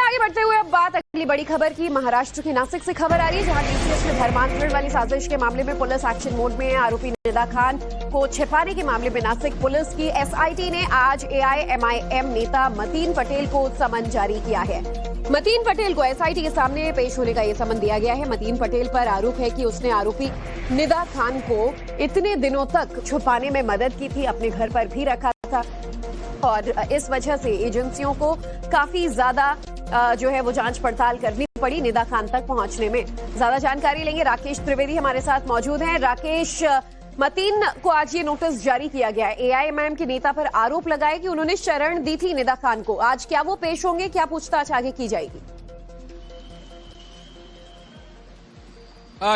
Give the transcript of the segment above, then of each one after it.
आगे बढ़ते हुए अब बात अगली बड़ी खबर की। महाराष्ट्र के नासिक से खबर आ रही है, जहां डीसीएस में धर्मांतरण वाली साजिश के मामले में पुलिस एक्शन मोड में है। आरोपी निदा खान को छिपाने के मामले में नासिक पुलिस की एसआईटी ने आज एआईएमआईएम नेता मतीन पटेल को समन जारी किया है। मतीन पटेल को एसआईटी के सामने पेश होने का यह समन दिया गया है। मतीन पटेल पर आरोप है कि उसने आरोपी निदा खान को इतने दिनों तक छुपाने में मदद की थी, अपने घर पर भी रखा था और इस वजह से एजेंसियों को काफी ज्यादा जो है वो जांच पड़ताल करनी पड़ी निदा खान तक पहुंचने में। ज्यादा जानकारी लेंगे, राकेश त्रिवेदी हमारे साथ मौजूद हैं। राकेश, मतीन को आज ये नोटिस जारी किया गया है। एआईएमआईएम के नेता पर आरोप लगाए कि उन्होंने शरण दी थी निदा खान को। आज क्या वो पेश होंगे, क्या पूछताछ आगे की जाएगी?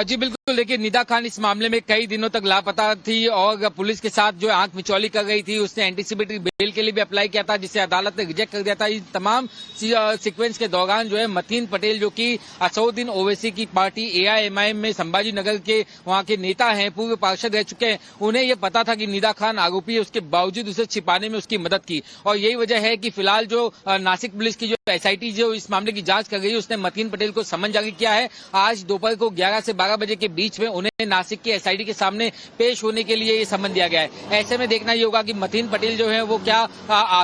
जी बिल्कुल, देखिए निदा खान इस मामले में कई दिनों तक लापता थी और पुलिस के साथ जो आंख मिचौली कर गई थी। उसने एंटीसिपेटरी बेल के लिए भी अप्लाई किया था, जिसे अदालत ने रिजेक्ट कर दिया था। इन तमाम सीक्वेंस के दौरान जो है मतीन पटेल, जो कि असदुद्दीन ओवैसी की पार्टी एआईएमआईएम में संभाजी नगर के वहां के नेता हैं, पूर्व पार्षद रह चुके हैं, उन्हें यह पता था कि निदा खान आरोपी है। उसके बावजूद उसे छिपाने में उसकी मदद की और यही वजह है कि फिलहाल जो नासिक पुलिस की जो एसआईटी जो इस मामले की जांच कर रही है, उसने मतीन पटेल को समन जारी किया है। आज दोपहर को 11 से 12 बजे के बीच में उन्हें नासिक की एसआईटी के सामने पेश होने के लिए ये समन दिया गया है। ऐसे में देखना ये होगा कि मतीन पटेल जो है वो क्या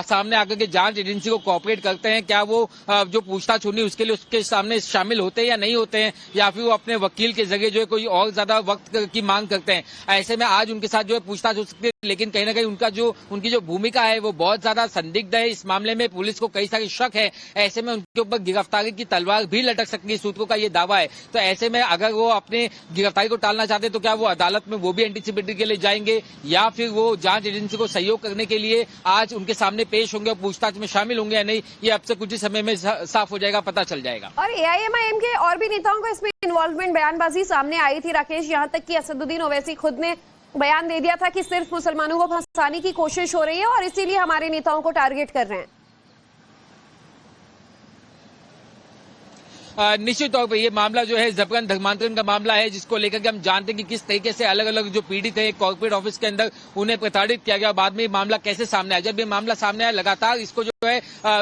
सामने आकर के जांच एजेंसी को कोऑपरेट करते हैं, क्या वो जो पूछताछ होनी उसके लिए उसके सामने शामिल होते हैं या नहीं होते हैं, या फिर वो अपने वकील के जरिए जो है कोई और ज्यादा वक्त की मांग करते हैं। ऐसे में आज उनके साथ जो है पूछताछ हो सकती है, लेकिन कहीं ना कहीं उनकी जो भूमिका है वो बहुत ज्यादा संदिग्ध है। इस मामले में पुलिस को कई सारे शक है। ऐसे में उनके ऊपर गिरफ्तारी की तलवार भी लटक सकती है, सूत्रों का ये दावा है। तो ऐसे में अगर वो अपने गिरफ्तारी को टालना चाहते तो क्या वो अदालत में वो भी एंटीसिपेटरी के लिए जाएंगे, या फिर वो जांच एजेंसी को सहयोग करने के लिए आज उनके सामने पेश होंगे और पूछताछ में शामिल होंगे या नहीं, ये अब से कुछ ही समय में साफ हो जाएगा, पता चल जाएगा। और एआईएमआईएम के और भी नेताओं को इसमें इन्वॉल्वमेंट, बयानबाजी सामने आई थी राकेश, यहाँ तक कि असदुद्दीन ओवैसी खुद ने बयान दे दिया था कि सिर्फ मुसलमानों को फंसाने की कोशिश हो रही है और इसीलिए हमारे नेताओं को टारगेट कर रहे हैं। निश्चित तौर पर यह मामला जो है जबरन धर्मांतरण का मामला है, जिसको लेकर के हम जानते हैं कि किस तरीके से अलग अलग जो पीड़ित है कॉर्पोरेट ऑफिस के अंदर उन्हें प्रताड़ित किया गया। बाद में ये मामला कैसे सामने आया, जब ये मामला सामने आया लगातार इसको जो है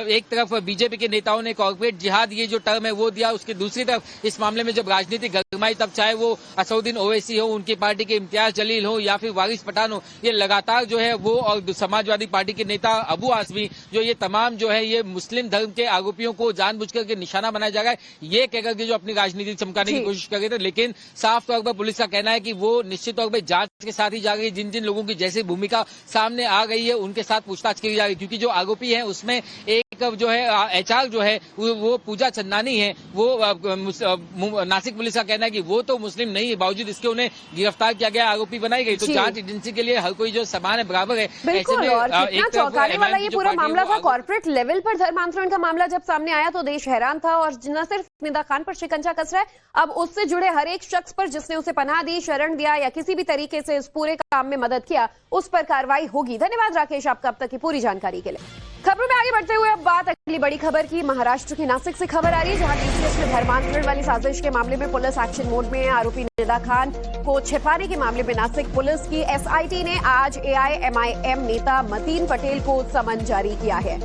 एक तरफ बीजेपी के नेताओं ने कॉर्पोरेट जिहाद ये जो टर्म है वो दिया, उसकी दूसरी तरफ इस मामले में जब राजनीति गरमाई, तब चाहे वो असदुद्दीन ओवैसी हो, उनकी पार्टी के इम्तियाज जलील हो या फिर वारिस पठान हो, ये लगातार जो है वो और समाजवादी पार्टी के नेता अबू आसमी, जो ये तमाम जो है ये मुस्लिम धर्म के आरोपियों को जानबूझकर के निशाना बनाया जा रहा है, ये कहकर के जो अपनी राजनीति चमकाने की कोशिश कर रहे थे। लेकिन साफ तौर पर पुलिस का कहना है कि वो निश्चित तौर पर जांच के साथ ही जा रही है। जिन जिन लोगों की जैसी भूमिका सामने आ गई है उनके साथ पूछताछ की जा रही है, क्योंकि जो आरोपी है उसमें एक जो है एचआर जो है वो पूजा चंदानी है, वो नासिक पुलिस का कहना है कि वो तो मुस्लिम नहीं है, बावजूद इसके उन्हें गिरफ्तार किया गया, आरोपी बनाई गई। तो जांच एजेंसी के लिए हर कोई जो समान है, बराबर है। बिल्कुल, और कितना चौंकाने वाला ये पूरा मामला था। कॉर्पोरेट लेवल पर धर्मांतरण का मामला जब सामने आया तो देश हैरान था और न सिर्फ निदा खान पर शिकंजा कस रहा है, अब उससे जुड़े हर एक शख्स पर जिसने उसे पनाह दी, शरण दिया या किसी भी तरीके से इस पूरे काम में मदद किया, उस पर कार्रवाई होगी। धन्यवाद राकेश आपका अब तक की पूरी जानकारी के लिए। खबरों में आगे बढ़ते हुए अब बात अगली बड़ी खबर की। महाराष्ट्र के नासिक से खबर आ रही है, जहां डीसीएस में धर्मांतरण वाली साजिश के मामले में पुलिस एक्शन मोड में है। आरोपी निदा खान को छिपाने के मामले में नासिक पुलिस की एसआईटी ने आज एआईएमआईएम नेता मतीन पटेल को समन जारी किया है।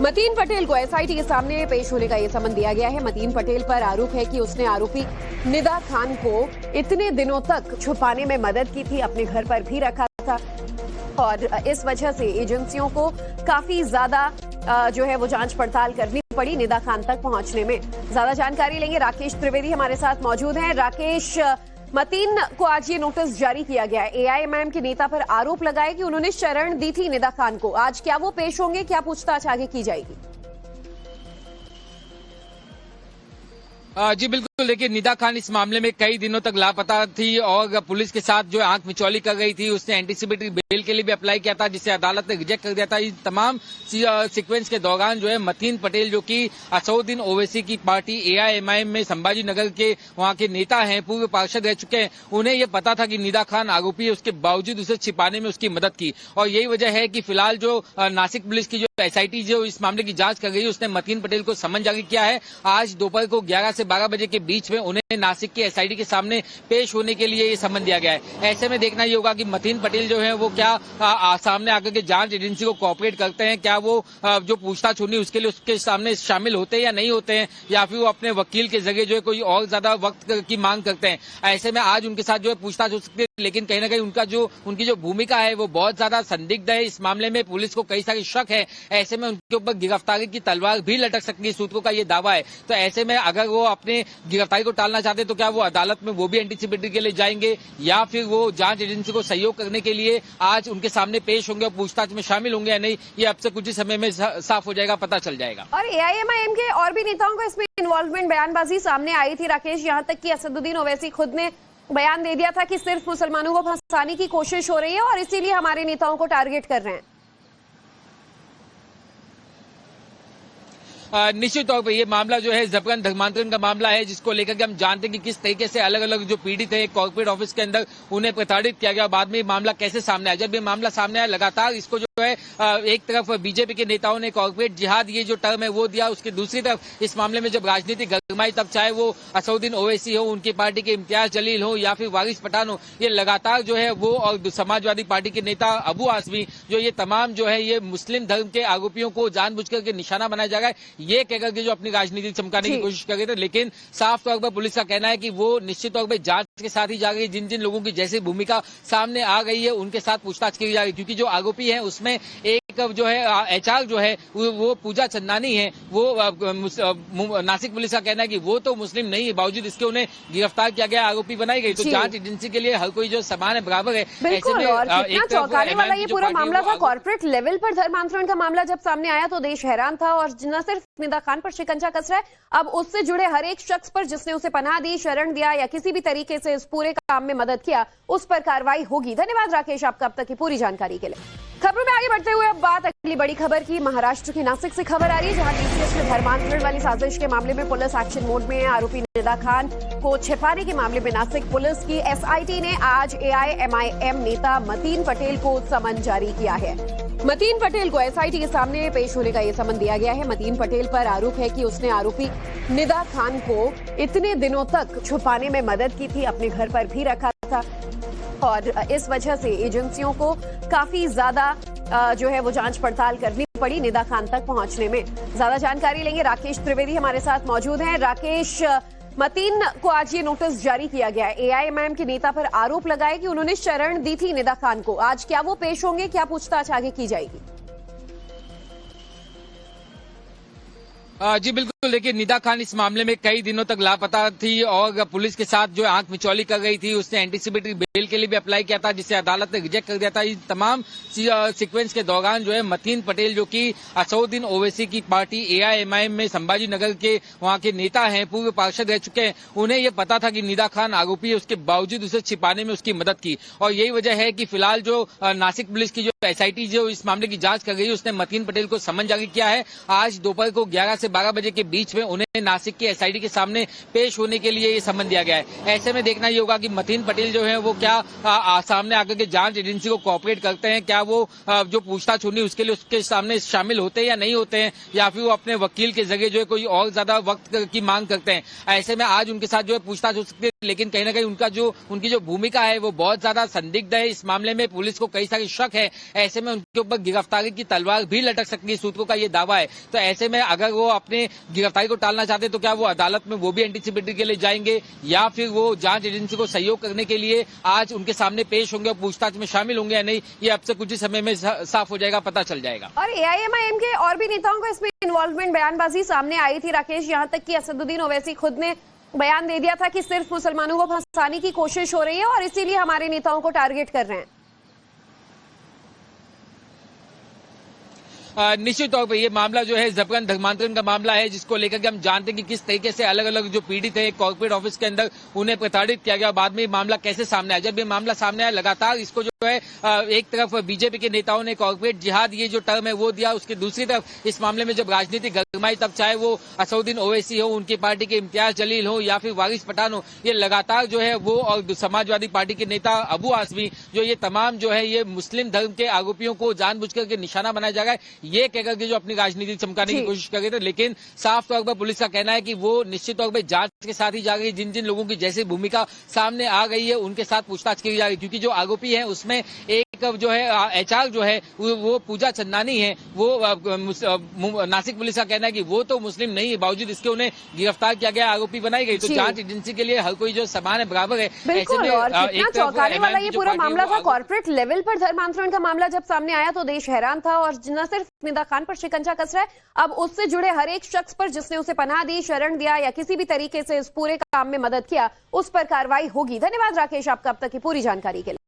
मतीन पटेल को एसआईटी के सामने पेश होने का यह समन दिया गया है। मतीन पटेल पर आरोप है कि उसने आरोपी निदा खान को इतने दिनों तक छुपाने में मदद की थी, अपने घर पर भी रखा था और इस वजह से एजेंसियों को काफी ज्यादा जो है वो जांच पड़ताल करनी पड़ी निदा खान तक पहुंचने में। ज्यादा जानकारी लेंगे, राकेश त्रिवेदी हमारे साथ मौजूद हैं। राकेश, मतीन को आज ये नोटिस जारी किया गया है। एआईएमआईएम के नेता पर आरोप लगाए कि उन्होंने शरण दी थी निदा खान को। आज क्या वो पेश होंगे, क्या पूछताछ आगे की जाएगी? जी बिल्कुल, देखिए निदा खान इस मामले में कई दिनों तक लापता थी और पुलिस के साथ जो आंख मिचौली कर गई थी। उसने एंटीसिपेटरी बेल के लिए भी अप्लाई किया था, जिसे अदालत ने रिजेक्ट कर दिया था। इन तमाम सीक्वेंस के दौरान जो है मतीन पटेल, जो कि असदुद्दीन ओवैसी की पार्टी एआईएमआईएम में संभाजी नगर के वहां के नेता हैं, पूर्व पार्षद रह चुके हैं, उन्हें यह पता था कि निदा खान आरोपी है। उसके बावजूद उसे छिपाने में उसकी मदद की और यही वजह है कि फिलहाल जो नासिक पुलिस की जो एसआईटी जो इस मामले की जांच कर रही है, उसने मतीन पटेल को समन जारी किया है। आज दोपहर को 11 से 12 बजे के बीच बीच में उन्हें नासिक की एसआईटी के सामने पेश होने के लिए ये समन दिया गया है। ऐसे में देखना ये होगा कि मतीन पटेल जो है वो क्या सामने आकर के जांच एजेंसी को कोऑपरेट करते हैं, क्या वो जो पूछताछ होनी उसके लिए उसके सामने शामिल होते हैं या नहीं होते हैं, या फिर वो अपने वकील के जरिए जो है कोई और ज्यादा वक्त की मांग करते हैं। ऐसे में आज उनके साथ जो है पूछताछ हो सकती है, लेकिन कहीं ना कहीं उनकी जो भूमिका है वो बहुत ज्यादा संदिग्ध है। इस मामले में पुलिस को कई सारी शक है। ऐसे में उनके ऊपर गिरफ्तारी की तलवार भी लटक सकती है, सूत्रों का ये दावा है। तो ऐसे में अगर वो अपने गिरफ्तारी को टालना चाहते हैं तो क्या वो अदालत में वो भी एंटीसिपेटरी के लिए जाएंगे, या फिर वो जांच एजेंसी को सहयोग करने के लिए आज उनके सामने पेश होंगे और पूछताछ में शामिल होंगे या नहीं, ये अब से कुछ ही समय में साफ हो जाएगा, पता चल जाएगा। और एआईएमआईएम के और भी नेताओं का इसमें इन्वॉल्वमेंट, बयानबाजी सामने आई थी राकेश, यहाँ तक कि असदुद्दीन ओवैसी खुद ने बयान दे दिया था कि सिर्फ मुसलमानों को फंसाने की कोशिश हो रही है और इसीलिए हमारे नेताओं को टारगेट कर रहे हैं। निश्चित तौर पर ये मामला जो है जबरन धर्मांतरण का मामला है, जिसको लेकर के हम जानते हैं कि किस तरीके से अलग अलग जो पीड़ित है कॉर्पोरेट ऑफिस के अंदर उन्हें प्रताड़ित किया गया। बाद में ये मामला कैसे सामने आया, जब ये मामला सामने आया लगातार इसको जो है एक तरफ बीजेपी के नेताओं ने कॉर्पोरेट जिहाद ये जो टर्म है वो दिया, उसके दूसरी तरफ इस मामले में जब राजनीति गरमाई तब चाहे वो असदुद्दीन ओवैसी हो, उनकी पार्टी के इम्तियाज जलील हो या फिर वारिस पठान हो, ये लगातार जो है वो और समाजवादी पार्टी के नेता अबू आसमी जो ये तमाम जो है ये मुस्लिम धर्म के आरोपियों को जानबूझकर के निशाना बनाया जा रहा है, ये कहकर के जो अपनी राजनीति चमकाने की कोशिश कर रहे थे। लेकिन साफ तौर पर पुलिस का कहना है कि वो निश्चित तौर पर जांच के साथ ही जा रही है। जिन जिन लोगों की जैसी भूमिका सामने आ गई है उनके साथ पूछताछ की जा रही है, क्योंकि जो आरोपी है उसमें एक जो है एचआर जो है वो पूजा चंदानी है, वो नासिक पुलिस का कहना है कि वो तो मुस्लिम नहीं है, बावजूद इसके उन्हें गिरफ्तार किया गया, आरोपी बनाई गई। तो जांच एजेंसी के लिए हर कोई जो समान है बराबर है। बिल्कुल, और कितना चौंकाने वाला ये पूरा मामला था। कॉर्पोरेट लेवल पर धर्मांतरण का मामला जब सामने आया तो देश हैरान था और न सिर्फ निदा खान पर शिकंजा कस रहा है, अब उससे जुड़े हर एक शख्स पर जिसने उसे पनाह दी, शरण दिया या किसी भी तरीके से इस पूरे काम में मदद किया, उस पर कार्रवाई होगी। धन्यवाद राकेश आपका अब तक की पूरी जानकारी के लिए। खबरों में आगे बढ़ते हुए अब बात अगली बड़ी खबर की। महाराष्ट्र के नासिक से खबर आ रही है, जहां टीसीएस में धर्मांतरण वाली साजिश के मामले में पुलिस एक्शन मोड में है। आरोपी निदा खान को छिपाने के मामले में नासिक पुलिस की एसआईटी ने आज एआईएमआईएम नेता मतीन पटेल को समन जारी किया है। मतीन पटेल को एसआईटी के सामने पेश होने का यह समन दिया गया है। मतीन पटेल पर आरोप है कि उसने आरोपी निदा खान को इतने दिनों तक छुपाने में मदद की थी, अपने घर पर भी रखा था और इस वजह से एजेंसियों को काफी ज्यादा जो है वो जांच पड़ताल करनी पड़ी निदा खान तक पहुंचने में। ज्यादा जानकारी लेंगे, राकेश त्रिवेदी हमारे साथ मौजूद हैं। राकेश, मतीन को आज ये नोटिस जारी किया गया है। एआईएमआईएम के नेता पर आरोप लगाए कि उन्होंने शरण दी थी निदा खान को। आज क्या वो पेश होंगे, क्या पूछताछ आगे की जाएगी? जी बिल्कुल, देखिए निदा खान इस मामले में कई दिनों तक लापता थी और पुलिस के साथ जो आंख मिचौली कर गई थी। उसने एंटीसिपेटरी बेल के लिए भी अप्लाई किया था, जिसे अदालत ने रिजेक्ट कर दिया था। इन तमाम सीक्वेंस के दौरान जो है मतीन पटेल जो कि असदुद्दीन ओवैसी की पार्टी एआईएमआईएम में संभाजी नगर के वहां के नेता हैं, पूर्व पार्षद रह चुके हैं, उन्हें यह पता था कि निदा खान आरोपी है, उसके बावजूद उसे छिपाने में उसकी मदद की। और यही वजह है कि फिलहाल जो नासिक पुलिस की जो एसआईटी जो इस मामले की जांच कर रही है उसने मतीन पटेल को समन जारी किया है। आज दोपहर को 11 से 12 बजे के बीच में उन्हें नासिक की एसआईटी के सामने पेश होने के लिए ये समन दिया गया है। ऐसे में देखना ये होगा कि मतीन पटेल जो है वो क्या सामने आकर के जांच एजेंसी को कोऑपरेट करते हैं, क्या वो जो पूछताछ होनी उसके लिए उसके सामने शामिल होते हैं या नहीं होते हैं, या फिर वो अपने वकील के जरिए जो है कोई और ज्यादा वक्त की मांग करते हैं। ऐसे में आज उनके साथ जो है पूछताछ हो सकती है, लेकिन कहीं ना कहीं उनकी जो भूमिका है वो बहुत ज्यादा संदिग्ध है। इस मामले में पुलिस को कई सारी शक है। ऐसे में उनके ऊपर गिरफ्तारी की तलवार भी लटक सकती है, सूत्रों का ये दावा है। तो ऐसे में अगर वो अपने गिरफ्तारी को टालना चाहते तो क्या वो अदालत में वो भी एंटीसिपेटरी के लिए जाएंगे, या फिर वो जांच एजेंसी को सहयोग करने के लिए आज उनके सामने पेश होंगे और पूछताछ में शामिल होंगे या नहीं, ये अब से कुछ ही समय में साफ हो जाएगा, पता चल जाएगा। और एआईएमआईएम के और भी नेताओं का इसमें इन्वॉल्वमेंट, बयानबाजी सामने आई थी राकेश, यहाँ तक कि असदुद्दीन ओवैसी खुद ने बयान दे दिया था कि सिर्फ मुसलमानों को फंसाने की कोशिश हो रही है और इसीलिए हमारे नेताओं को टारगेट कर रहे हैं। निश्चित तौर पर ये मामला जो है जबरन धर्मांतरण का मामला है, जिसको लेकर के हम जानते हैं कि किस तरीके से अलग अलग जो पीड़ित है कॉर्पोरेट ऑफिस के अंदर उन्हें प्रताड़ित किया गया। बाद में ये मामला कैसे सामने आया, जब ये मामला सामने आया लगातार इसको जो है एक तरफ बीजेपी के नेताओं ने कॉर्पोरेट जिहाद ये जो टर्म है वो दिया, उसके दूसरी तरफ इस मामले में जब राजनीति गरमाई तब चाहे वो असउद्दीन ओवैसी हो, उनकी पार्टी के इम्तियाज जलील हो या फिर वारिस पठान हो, ये लगातार जो है वो और समाजवादी पार्टी के नेता अबू आसमी जो ये तमाम जो है ये मुस्लिम धर्म के आरोपियों को जानबूझकर के निशाना बनाया जा रहा है, ये कहकर के जो अपनी राजनीति चमकाने की कोशिश कर रहे थे। लेकिन साफ तौर पर पुलिस का कहना है कि वो निश्चित तौर पर जांच के साथ ही जा रही है। जिन जिन लोगों की जैसी भूमिका सामने आ गई है उनके साथ पूछताछ की जा रही है, क्योंकि जो आरोपी है उसमें एक जो है एचआर जो है वो पूजा चंदानी है, वो नासिक पुलिस का कहना है कि वो तो मुस्लिम नहीं है, बावजूद इसके उन्हें गिरफ्तार किया गया, आरोपी बनाई गई। तो जांच एजेंसी के लिए हर कोई जो समान है बराबर है। बिल्कुल, और कितना चौंकाने वाला ये पूरा मामला था। कॉर्पोरेट लेवल पर धर्मांतरण का मामला जब सामने आया तो देश हैरान था और न सिर्फ निदा खान पर शिकंजा कस रहा है, अब उससे जुड़े हर एक शख्स पर जिसने उसे पनाह दी, शरण दिया या किसी भी तरीके से इस पूरे काम में मदद किया, उस पर कार्रवाई होगी। धन्यवाद राकेश आपका अब तक की पूरी जानकारी के लिए।